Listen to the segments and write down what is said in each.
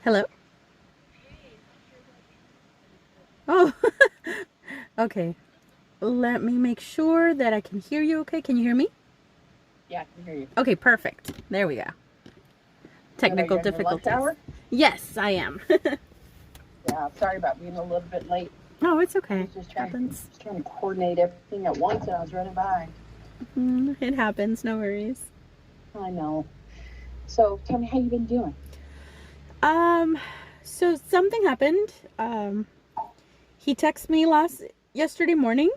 Hello? Oh, okay. Let me make sure that I can hear you okay. Can you hear me? Yeah, I can hear you. Okay, perfect. There we go. Good. Are Technical you on your lunch difficulties. hour? Yes, I am. Yeah. Sorry about being a little bit late. Oh, it's I okay. was just trying Happens. just trying to coordinate everything at once, and I was running behind. It happens. No worries. I know. So tell me how you been doing. Um, so something happened. He texted me yesterday morning.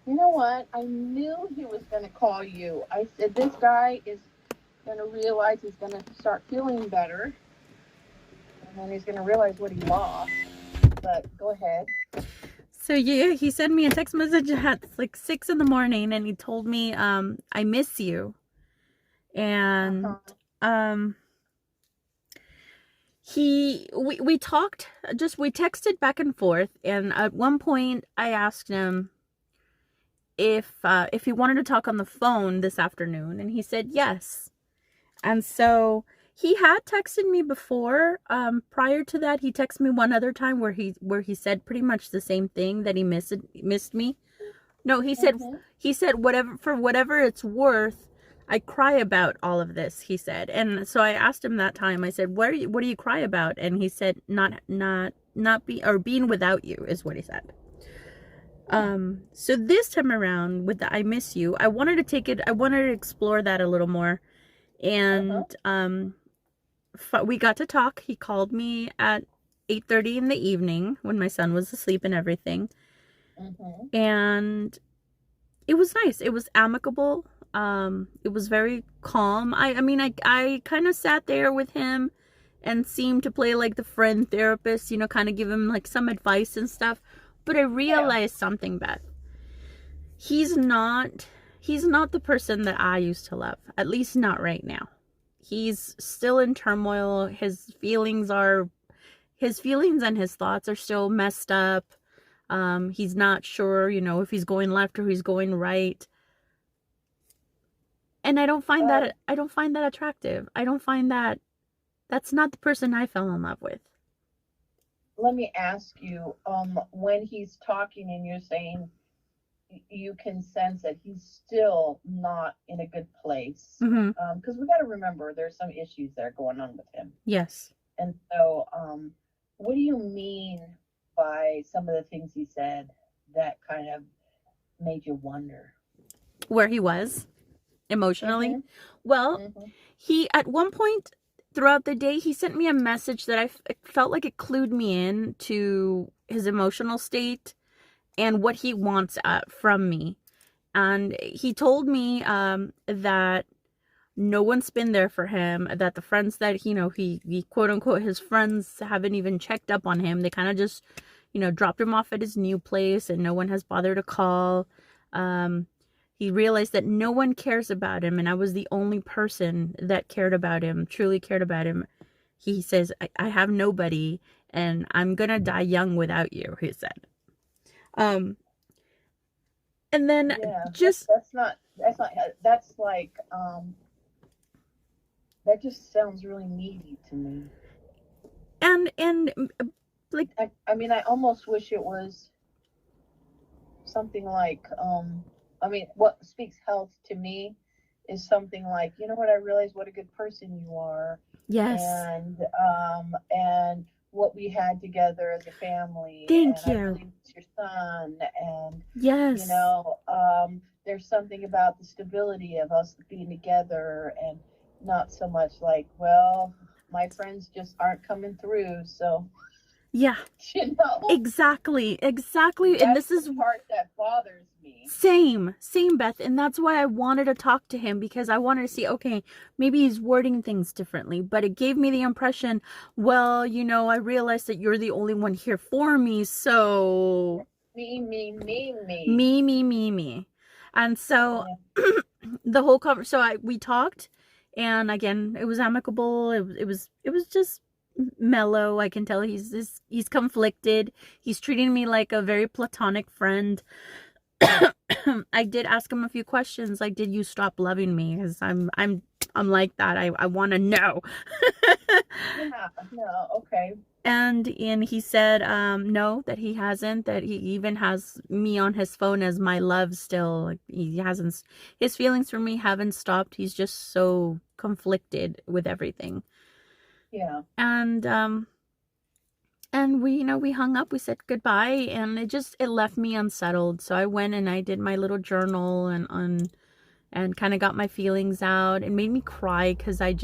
You know what? I knew he was going to call you. I said this guy is going to realize he's going to start feeling better, and then he's going to realize what he lost. But go ahead. So yeah, he sent me a text message at like 6 in the morning, and he told me, I miss you, Uh and huh. um, we talked, just we texted back and forth, and at one point I asked him if he wanted to talk on the phone this afternoon, and he said yes. And so he had texted me before. Prior to that, he texted me one other time where he said pretty much the same thing, that he missed me. No, Mm-hmm. he said whatever, for whatever it's worth, I cry about all of this, he said. And so I asked him that time, I said, what do you cry about? And he said, not be or being without you, is what he said. Hmm. So this time around with the I miss you, I wanted to explore that a little more. Uh huh. And we got to talk. He called me at 8:30 in the evening when my son was asleep and everything. Mm-hmm. And it was nice. It was amicable. It was very calm. I kind of sat there with him and seemed to play like the friend therapist, kind of give him like some advice and stuff. But I Yeah. realized something, Beth. He's not he's not the person that I used to love. At least not right now. He's still in turmoil. His feelings and his thoughts are still messed up. He's not sure, if he's going left or he's going right. And Um. I don't find that attractive. I don't find that that's not the person I fell in love with. Let me ask you, when he's talking and you're saying you can sense that he's still not in a good place, Mhm. because we got to remember there's some issues that are going on with him. Yes. And so, what do you mean by some of the things he said that kind of made you wonder? Where he was emotionally. Mm-hmm. Well, Mm-hmm. he at one point throughout the day he sent me a message that felt like it clued me in to his emotional state and what he wants from me. And he told me that no one's been there for him, that the friends that he quote unquote his friends haven't even checked up on him. They kind of just dropped him off at his new place, and no one has bothered to call. um he realized that no one cares about him, and I was the only person that cared about him, truly cared about him. He says, I have nobody, and I'm gonna die young without you, he said. um and then Yeah, just that's not that's like that just sounds really needy to me. and like, I mean, I almost wish it was something like, I mean, what speaks health to me is something like, you know what, I realize what a good person you are, yes, and what we had together as a family, and thank I you. really miss your son, and Yes. there's something about the stability of us being together, and not so much like, well, my friends just aren't coming through, so Yeah, you know. exactly. And That's this the is part that bothers me. same, Beth. And that's why I wanted to talk to him, because I wanted to see, okay, maybe he's wording things differently. But it gave me the impression, well, I realized that you're the only one here for me. So Me. me. And so Yeah. the whole we talked, and again, it was amicable. It was just mellow. I can tell he's conflicted. He's treating me like a very platonic friend. I did ask him a few questions, like, did you stop loving me? Because I'm like that. I want to know. Yeah. No, okay. And he said no, that he hasn't, that he even has me on his phone as my love still. Like, he hasn't, his feelings for me haven't stopped. He's just so conflicted with everything. Yeah. And we, we hung up, we said goodbye, and it left me unsettled. So I went and I did my little journal and kind of got my feelings out. It made me cry because I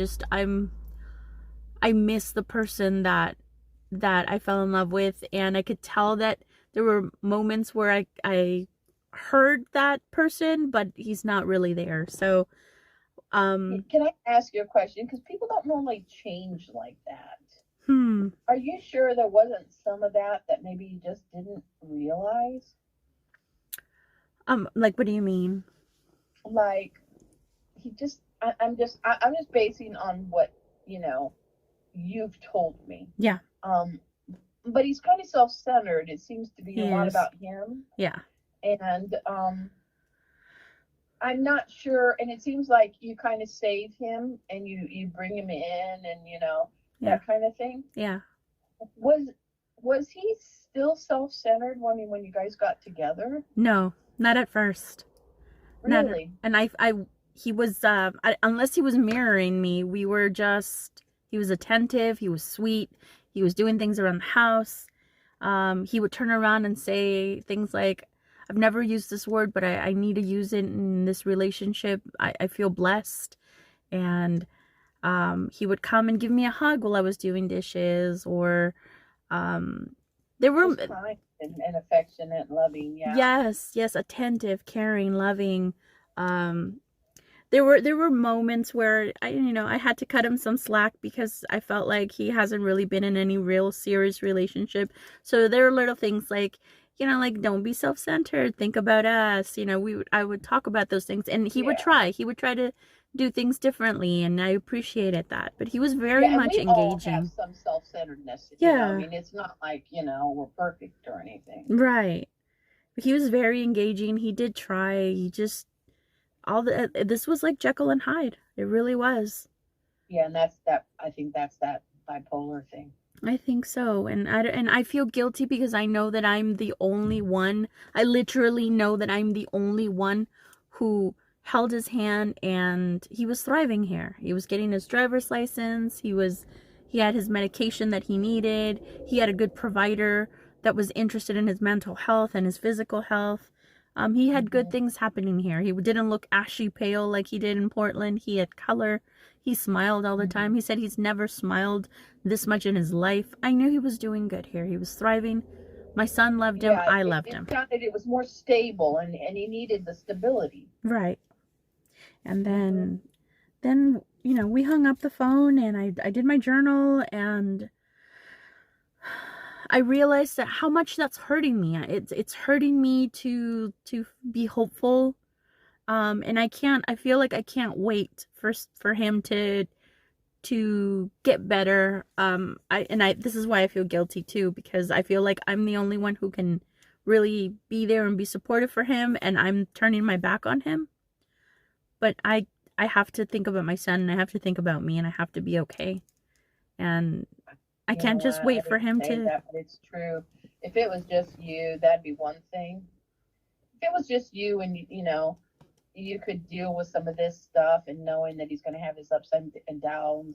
miss the person that I fell in love with, and I could tell that there were moments where I heard that person, but he's not really there. So Can I ask you a question? Because people don't normally change like that. hmm Are you sure there wasn't some of that maybe you just didn't realize? like, what do you mean? Like he just, I'm just basing on what you know you've told me. Yeah, But he's kind of self-centered. It seems to be he a lot is. about him, Yeah. and I'm not sure. And it seems like you kind of save him and you bring him in, and Yeah. that kind of thing. Yeah. Was was he still self-centered? I mean, when you guys got together, No, not at first. Not really? and I he was unless he was mirroring me, he was attentive, he was sweet, he was doing things around the house. He would turn around and say things like, I've never used this word, but I need to use it in this relationship. I feel blessed. And he would come and give me a hug while I was doing dishes, or there were Just kind and affectionate, loving, yeah. yes, attentive, caring, loving. Um, there were moments where I had to cut him some slack because I felt like he hasn't really been in any real serious relationship. So there were little things like, like, don't be self-centered, think about us. I would talk about those things, and he would Yeah. try to do things differently, and I appreciated that. But he was very Yeah, and much we all have engaging. some self-centeredness, I Yeah, mean, it's not like, we're perfect or anything. right. But he was very engaging. He did try. He just all the this was like Jekyll and Hyde. It really was. Yeah, and I think that's that bipolar thing. I think so. And I feel guilty because I know that I'm the only one. I literally know that I'm the only one who held his hand, and he was thriving here. He was getting his driver's license. He had his medication that he needed. He had a good provider that was interested in his mental health and his physical health. He had good things happening here. He didn't look ashy pale like he did in Portland. He had color. He smiled all the time. He said he's never smiled this much in his life. I knew he was doing good here. He was thriving. My son loved him. Yeah, I it, loved it him. sounded it was more stable, and he needed the stability. Right. And then we hung up the phone, and I did my journal, and I realized that how much that's hurting me. It's hurting me to be hopeful. And I feel like I can't wait for him to get better. This is why I feel guilty too, because I feel like I'm the only one who can really be there and be supportive for him, and I'm turning my back on him. But I have to think about my son, and I have to think about me, and I have to be okay. And I You know can't just what? I wait for didn't him say to. that, but it's true. If it was just you, that'd be one thing. If it was just you, and you could deal with some of this stuff, and knowing that he's going to have his ups and downs,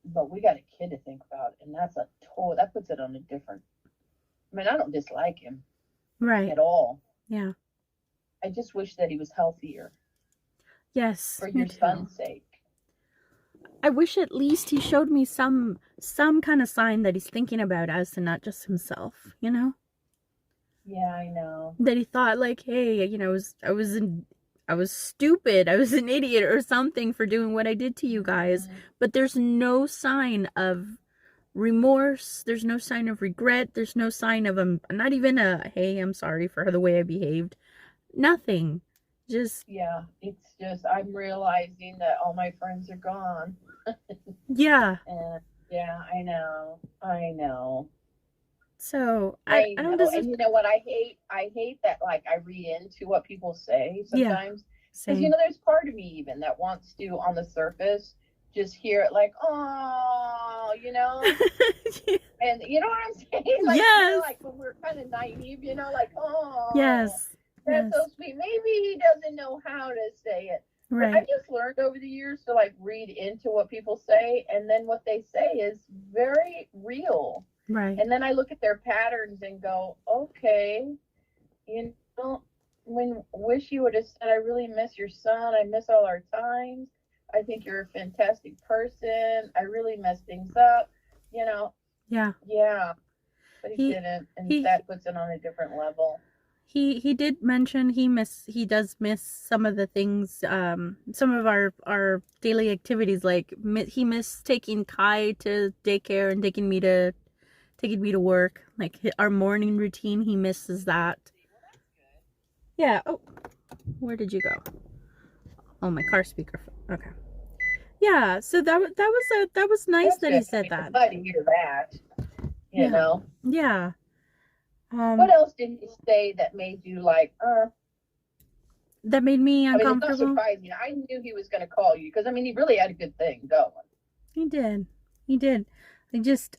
but we got a kid to think about, and that puts it on a different. I mean, I don't dislike him Right. at all. Yeah. I just wish that he was healthier Yes, for me your too. son's sake. I wish at least he showed me some kind of sign that he's thinking about us and not just himself, Yeah, I know. That he thought like, hey, I was stupid, I was an idiot or something for doing what I did to you guys. But there's no sign of remorse, there's no sign of regret, there's no sign of not even a, hey, I'm sorry for the way I behaved. Nothing. Just Yeah, it's just I'm realizing that all my friends are gone. yeah. And yeah, I know. So I I don't know. deserve. And you know what I hate that, like, I read into what people say Yeah, sometimes. Because same. there's part of me even that wants to, on the surface, just hear it like, oh, you know? And you know what I'm saying? Like, Yes. you know, like when we're kind of naive, you know, like, oh, Yes. that's Yes. so sweet. Maybe he doesn't know how to say it. But I Right. just learned over the years to like read into what people say, and then what they say is very real. Right. And then I look at their patterns and go, okay, you know, when wish you would have said, I really miss your son. I miss all our times. I think you're a fantastic person. I really messed things up. You know, Yeah. yeah, but he He didn't, and he that puts it on a different level. he did mention he does miss some of the things, some of our daily activities, like he missed taking Kai to daycare and taking me to work, like our morning routine. He misses that. Yeah. Oh, where did you go? Oh, my car speakerphone. Okay. Yeah, so that was nice That's that good. he said I mean, I'm that. glad to hear that. You Yeah. know, Yeah. what else did he say that made you like, That made me I mean, it's not uncomfortable. surprising. I knew he was going to call you because, I mean, he really had a good thing going. He did. He did.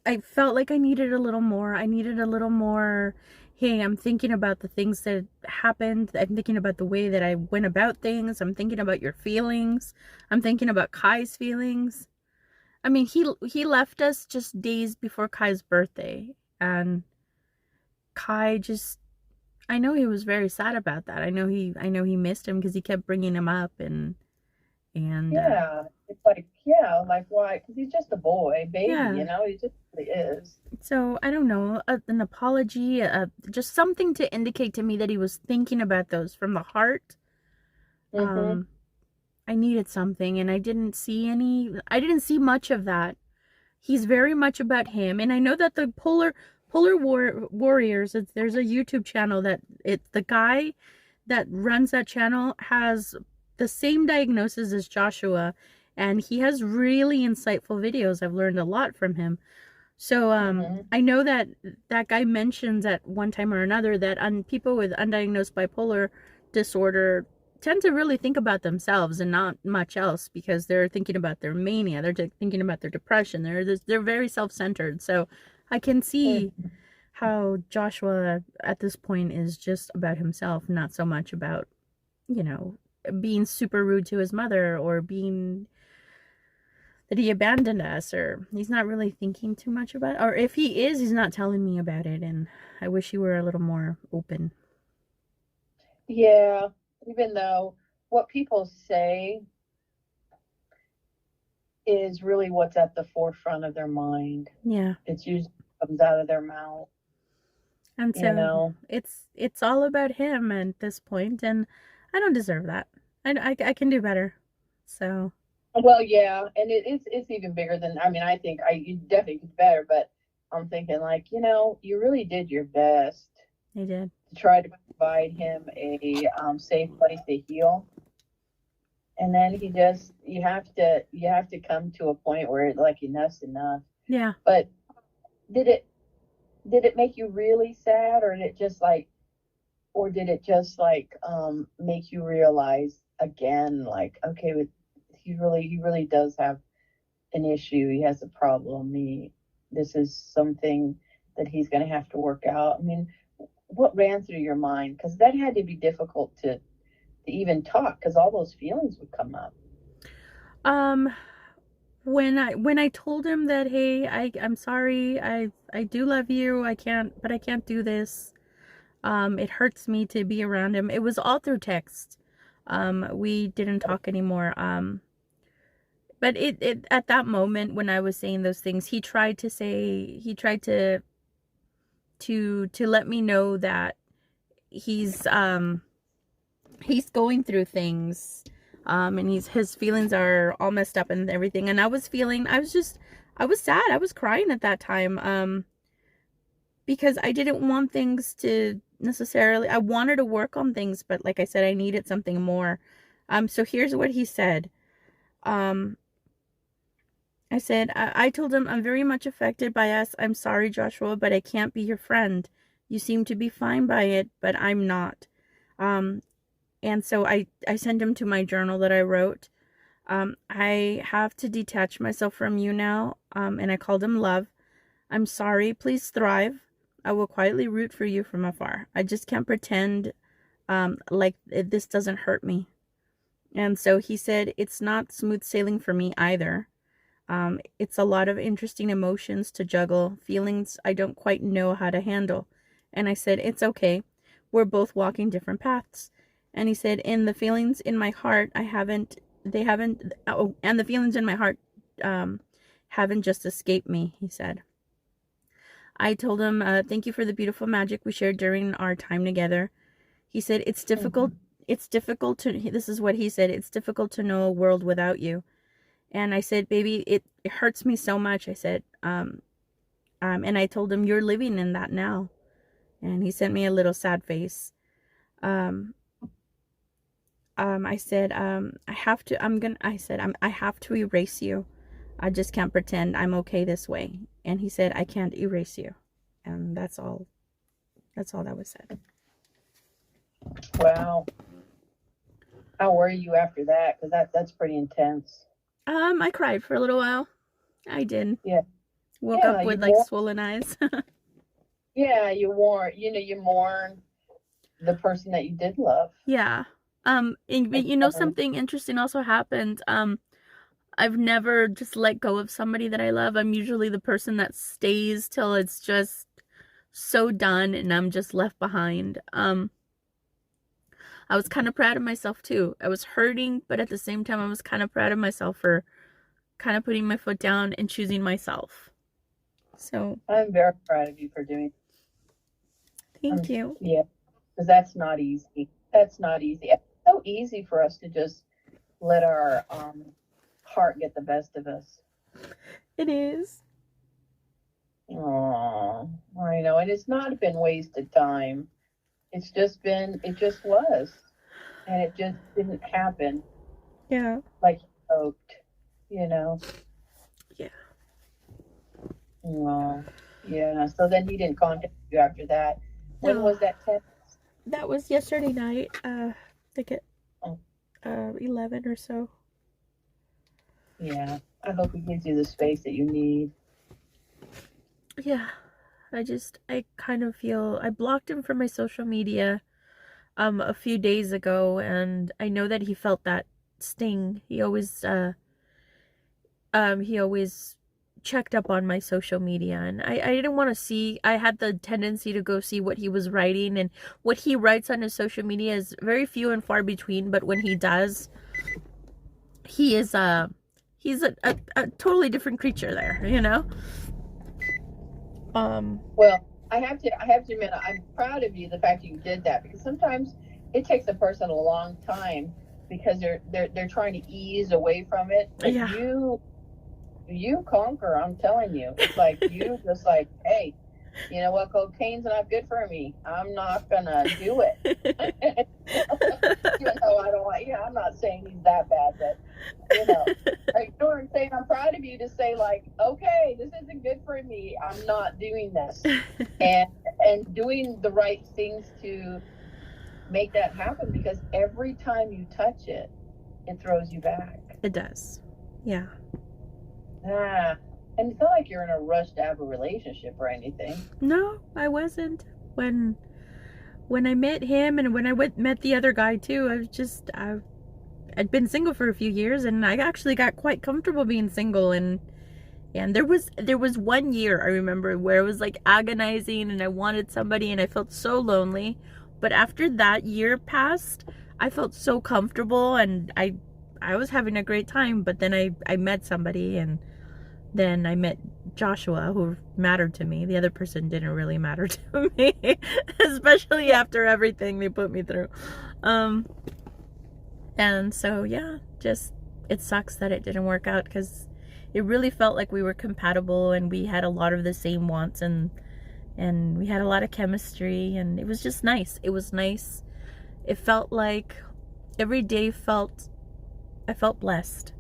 I felt like I needed a little more. I needed a little more. Hey, I'm thinking about the things that happened. I'm thinking about the way that I went about things. I'm thinking about your feelings. I'm thinking about Kai's feelings. I mean, he left us just days before Kai's birthday, and Kai just, I know he was very sad about that. I know he missed him because he kept bringing him up, and Yeah. It's like, yeah, like why? Because he's just a boy, baby, yeah. you know, he just really is. So I don't know, an apology, just something to indicate to me that he was thinking about those from the heart. Mm-hmm. I needed something, and I didn't see much of that. He's very much about him, and I know that the Warriors, there's a YouTube channel that the guy that runs that channel has the same diagnosis as Joshua, and he has really insightful videos. I've learned a lot from him. So I know that that guy mentions at one time or another that people with undiagnosed bipolar disorder tend to really think about themselves and not much else, because they're thinking about their mania, they're thinking about their depression, they're very self-centered. So I can see how Joshua at this point is just about himself, not so much about, you know, being super rude to his mother, or being that he abandoned us, or he's not really thinking too much about it. Or if he is, he's not telling me about it, and I wish he were a little more open. Yeah, even though what people say is really what's at the forefront of their mind. Yeah. It's usually comes out of their mouth. And You so know. it's all about him at this point, and I don't deserve that. I can do better. So Well, yeah, and it's even bigger than, I mean, I think you definitely could better, but I'm thinking like, you know, you really did your best I did. to try to provide him a safe place to heal. And then you have to come to a point where like enough's enough. Yeah. But did it make you really sad, or did it just like make you realize again, like, okay, he really does have an issue. He has a problem. This is something that he's going to have to work out. I mean, what ran through your mind? Because that had to be difficult to even talk, because all those feelings would come up. When I told him that, hey, I'm sorry, I do love you, I can't do this. It hurts me to be around him. It was all through text. We didn't talk anymore. But it at that moment when I was saying those things, he tried to let me know that he's going through things, and his feelings are all messed up and everything. And I was sad. I was crying at that time, because I didn't want things to necessarily, I wanted to work on things, but like I said, I needed something more. So here's what he said. I said, I told him, I'm very much affected by us. I'm sorry, Joshua, but I can't be your friend. You seem to be fine by it, but I'm not. And so I sent him to my journal that I wrote. I have to detach myself from you now. And I called him love. I'm sorry. Please thrive. I will quietly root for you from afar. I just can't pretend like this doesn't hurt me. And so he said, it's not smooth sailing for me either. It's a lot of interesting emotions to juggle, feelings I don't quite know how to handle. And I said, it's okay. We're both walking different paths. And he said, in the feelings in my heart, and the feelings in my heart haven't just escaped me, he said. I told him, thank you for the beautiful magic we shared during our time together. He said, it's difficult. It's difficult to, this is what he said, it's difficult to know a world without you. And I said, baby, it hurts me so much. I said, and I told him, you're living in that now. And he sent me a little sad face. I said, I have to erase you. I just can't pretend I'm okay this way. And he said, I can't erase you. And that's all that was said. Wow. How were you after that? Because that's pretty intense. I cried for a little while. I did. Yeah. Woke up with like swollen eyes. Yeah, you mourn the person that you did love. Yeah. And you know, something interesting also happened. I've never just let go of somebody that I love. I'm usually the person that stays till it's just so done and I'm just left behind. I was kind of proud of myself too. I was hurting, but at the same time I was kind of proud of myself for kind of putting my foot down and choosing myself. So I'm very proud of you for doing it. Thank you. Yeah, because that's not easy. That's not easy. It's so easy for us to just let our heart get the best of us. It is. Oh, I know. And it's not been wasted time. It just was. And it just didn't happen. Yeah. Like you hoped, you know? Yeah. Oh, yeah. So then he didn't contact you after that. When was that text? That was yesterday night. I think at 11 or so. Yeah. I hope he gives you the space that you need. Yeah. I kind of feel I blocked him from my social media a few days ago, and I know that he felt that sting. He always checked up on my social media, and I didn't want to see. I had the tendency to go see what he was writing, and what he writes on his social media is very few and far between, but when he does, he's a totally different creature there, you know? Well, I have to admit, I'm proud of you, the fact that you did that, because sometimes it takes a person a long time because they're trying to ease away from it. But Yeah. You conquer, I'm telling you. It's like you just like, hey, you know what, cocaine's not good for me. I'm not gonna do it. Even though I'm not saying he's that bad, but you know what I'm saying? I'm proud of you to say, like, okay, this isn't good for me. I'm not doing this. and doing the right things to make that happen, because every time you touch it, it throws you back. It does. Yeah. And it's not like you're in a rush to have a relationship or anything. No, I wasn't. When I met him and when I met the other guy too, I'd been single for a few years, and I actually got quite comfortable being single, and there was 1 year I remember where it was like agonizing and I wanted somebody and I felt so lonely. But after that year passed, I felt so comfortable and I was having a great time. But then I met somebody, and then I met Joshua, who mattered to me. The other person didn't really matter to me, especially after everything they put me through. And so, yeah, just, it sucks that it didn't work out, because it really felt like we were compatible and we had a lot of the same wants, and we had a lot of chemistry, and it was just nice. It was nice. It felt like every day I felt blessed.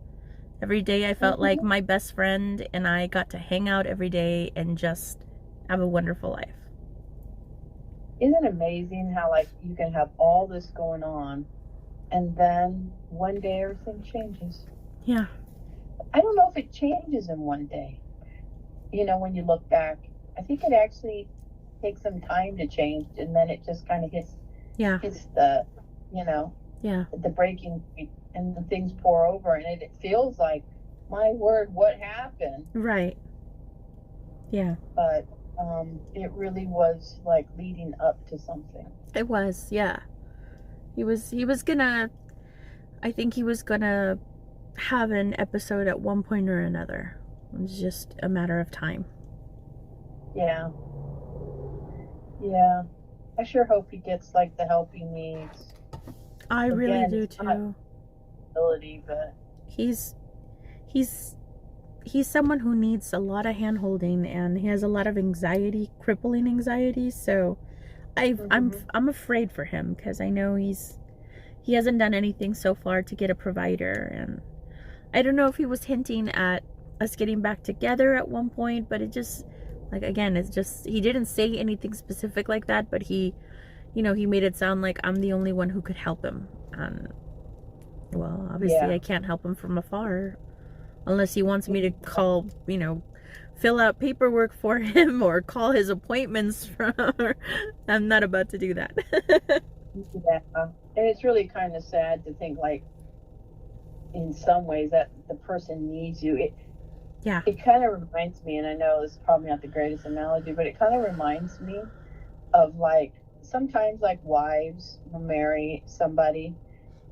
Every day I felt like my best friend and I got to hang out every day and just have a wonderful life. Isn't it amazing how, like, you can have all this going on and then one day everything changes? Yeah. I don't know if it changes in one day. You know, when you look back, I think it actually takes some time to change, and then it just kind of Yeah. hits the, you know, Yeah. the breaking point, and the things pour over, and it feels like, my word, what happened? Right. Yeah. But it really was like leading up to something. It was. Yeah. He was gonna, I think he was gonna have an episode at one point or another. It was just a matter of time. Yeah, yeah. I sure hope he gets like the help he needs. I really Again, do it's not too. ability, but He's he's he's someone who needs a lot of hand holding, and he has a lot of anxiety, crippling anxiety, so I'm afraid for him because I know he hasn't done anything so far to get a provider, and I don't know if he was hinting at us getting back together at one point, but it just, like, again, it's just, he didn't say anything specific like that, but he, he made it sound like I'm the only one who could help him. And, well, obviously yeah. I can't help him from afar unless he wants me to call, fill out paperwork for him or call his appointments from. I'm not about to do that. Yeah. And it's really kind of sad to think, like, in some ways that the person needs you. Yeah. It kind of reminds me, and I know this is probably not the greatest analogy, but it kind of reminds me of, like, sometimes, like, wives will marry somebody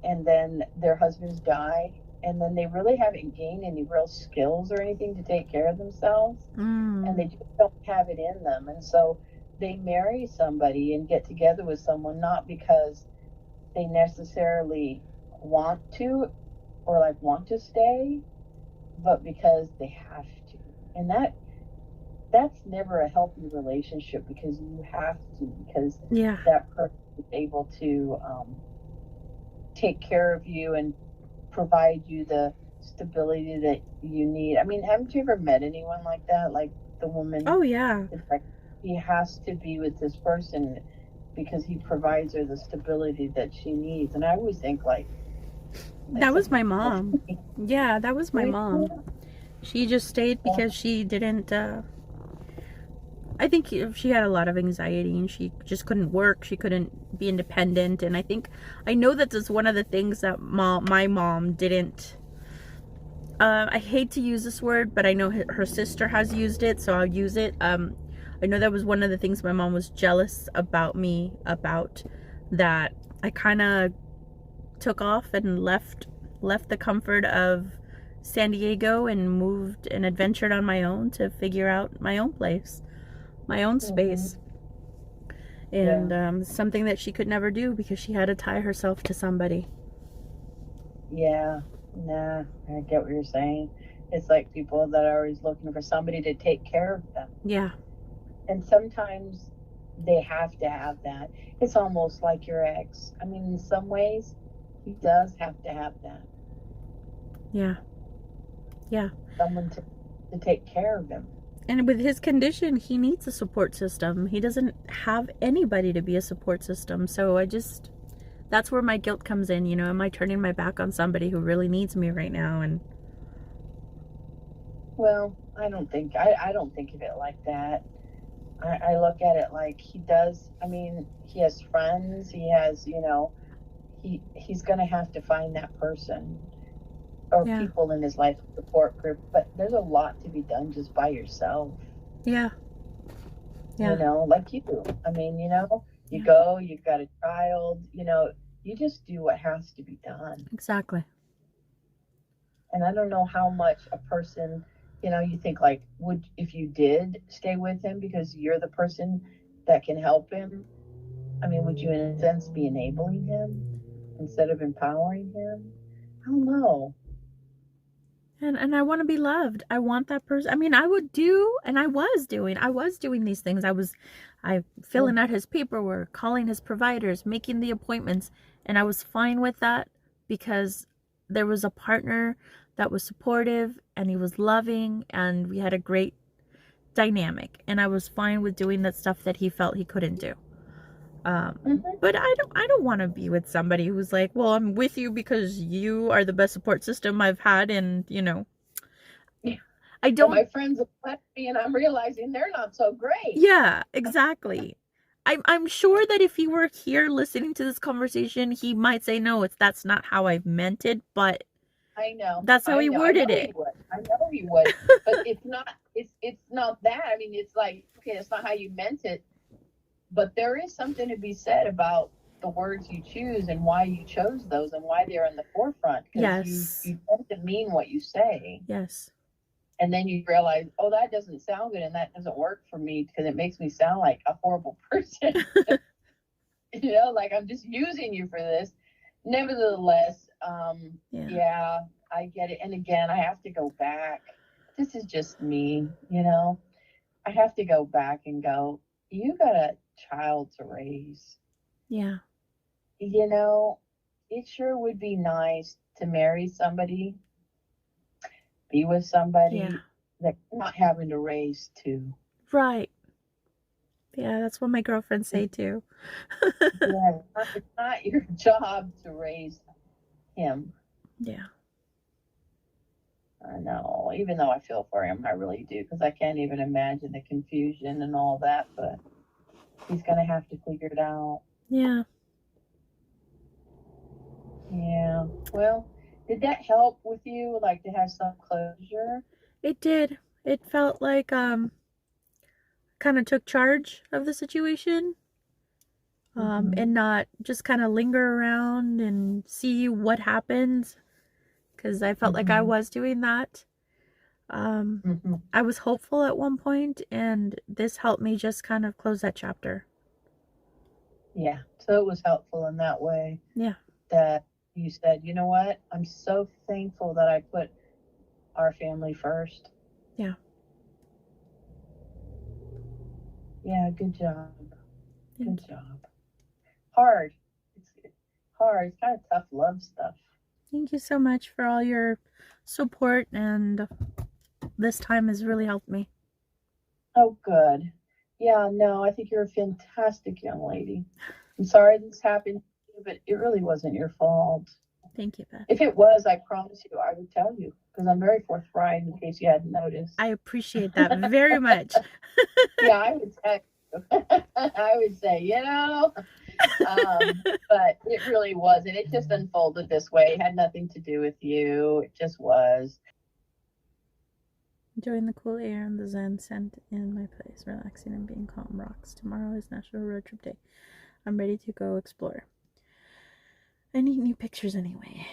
and then their husbands die, and then they really haven't gained any real skills or anything to take care of themselves, and they just don't have it in them. And so they marry somebody and get together with someone not because they necessarily want to, or like want to stay, but because they have to. And that's never a healthy relationship, because you have to, because Yeah. that person is able to take care of you and provide you the stability that you need. I mean, haven't you ever met anyone like that? Like the woman, Oh, yeah. it's like, he has to be with this person because he provides her the stability that she needs. And I always think, like, That was my mom. Yeah, that was my mom. She just stayed because she didn't, I think she had a lot of anxiety and she just couldn't work. She couldn't be independent. And I know that that's one of the things that my mom didn't, I hate to use this word, but I know her sister has used it, so I'll use it. I know that was one of the things my mom was jealous about me about, that I kind of took off and left the comfort of San Diego and moved and adventured on my own to figure out my own place, my own space. And something that she could never do because she had to tie herself to somebody. Yeah, nah, I get what you're saying. It's like people that are always looking for somebody to take care of them. Yeah. And sometimes they have to have that. It's almost like your ex. I mean, in some ways, he does have to have that. Yeah. Yeah. Someone to take care of him. And with his condition, he needs a support system. He doesn't have anybody to be a support system. So that's where my guilt comes in. Am I turning my back on somebody who really needs me right now? And well, I don't think of it like that. I look at it like he does. I mean, he has friends. He has, he's going to have to find that person or people in his life support group. But there's a lot to be done just by yourself. Yeah. Yeah. Like you do. I mean, you go, you've got a child, you just do what has to be done. Exactly. And I don't know how much a person, you think, like, if you did stay with him because you're the person that can help him, I mean, would you in a sense be enabling him instead of empowering him? I don't know. And I want to be loved. I want that person. I mean, I would do, and I was doing these things. I filling out his paperwork, calling his providers, making the appointments, and I was fine with that because there was a partner that was supportive and he was loving and we had a great dynamic, and I was fine with doing that stuff that he felt he couldn't do. But I don't want to be with somebody who's like, well, I'm with you because you are the best support system I've had, and I And don't. my friends have left me, and I'm realizing they're not so great. Yeah, exactly. I'm sure that if he were here listening to this conversation, he might say no, that's not how I meant it, but I know. that's how I he know. I know worded he it. would. I know he would. But it's not. It's not that. I mean, it's like, okay, that's not how you meant it. But there is something to be said about the words you choose and why you chose those and why they're in the forefront. Because Yes. you tend to mean what you say, Yes. and then you realize, oh, that doesn't sound good, and that doesn't work for me because it makes me sound like a horrible person. Like I'm just using you for this. Nevertheless, yeah, I get it. And again, I have to go back. This is just me. I have to go back and go, you got a child to raise. Yeah. It sure would be nice to marry somebody, be with somebody Yeah. that you're not having to raise too. Right. Yeah, that's what my girlfriends say too. Yeah, it's not your job to raise him. Yeah. I know, even though I feel for him, I really do, because I can't even imagine the confusion and all that, but he's going to have to figure it out. Yeah. Yeah. Well, did that help with you, like to have some closure? It did. It felt like kind of took charge of the situation. And not just kind of linger around and see what happens, because I felt like I was doing that. I was hopeful at one point, and this helped me just kind of close that chapter. Yeah. So it was helpful in that way. Yeah. That you said, you know what? I'm so thankful that I put our family first. Yeah. Yeah, good job. Thank Good job. Hard. It's hard. It's kind of tough love stuff. Thank you so much for all your support, and this time has really helped me. Oh, good. Yeah, no, I think you're a fantastic young lady. I'm sorry this happened to you, but it really wasn't your fault. Thank you, Beth. If it was, I promise you, I would tell you, because I'm very forthright in case you hadn't noticed. I appreciate that very much. Yeah, I would tell you. I would say, but it really wasn't. It just unfolded this way. It had nothing to do with you. It just was. Enjoying the cool air and the zen scent in my place, relaxing and being calm. Rocks. Tomorrow is National Road Trip Day. I'm ready to go explore. I need new pictures anyway.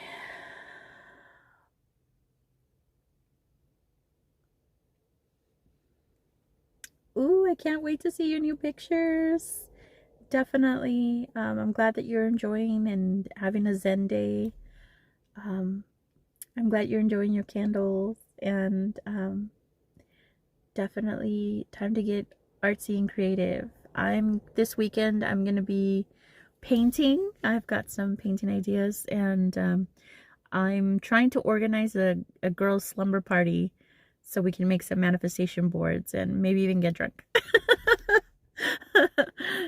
Ooh, I can't wait to see your new pictures. Definitely. I'm glad that you're enjoying and having a zen day. I'm glad you're enjoying your candles, and definitely time to get artsy and creative. This weekend I'm gonna be painting. I've got some painting ideas, and I'm trying to organize a girls' slumber party so we can make some manifestation boards and maybe even get drunk.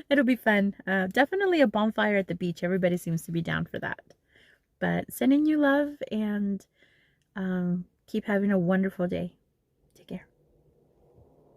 It'll be fun. Definitely a bonfire at the beach. Everybody seems to be down for that. But sending you love, and keep having a wonderful day.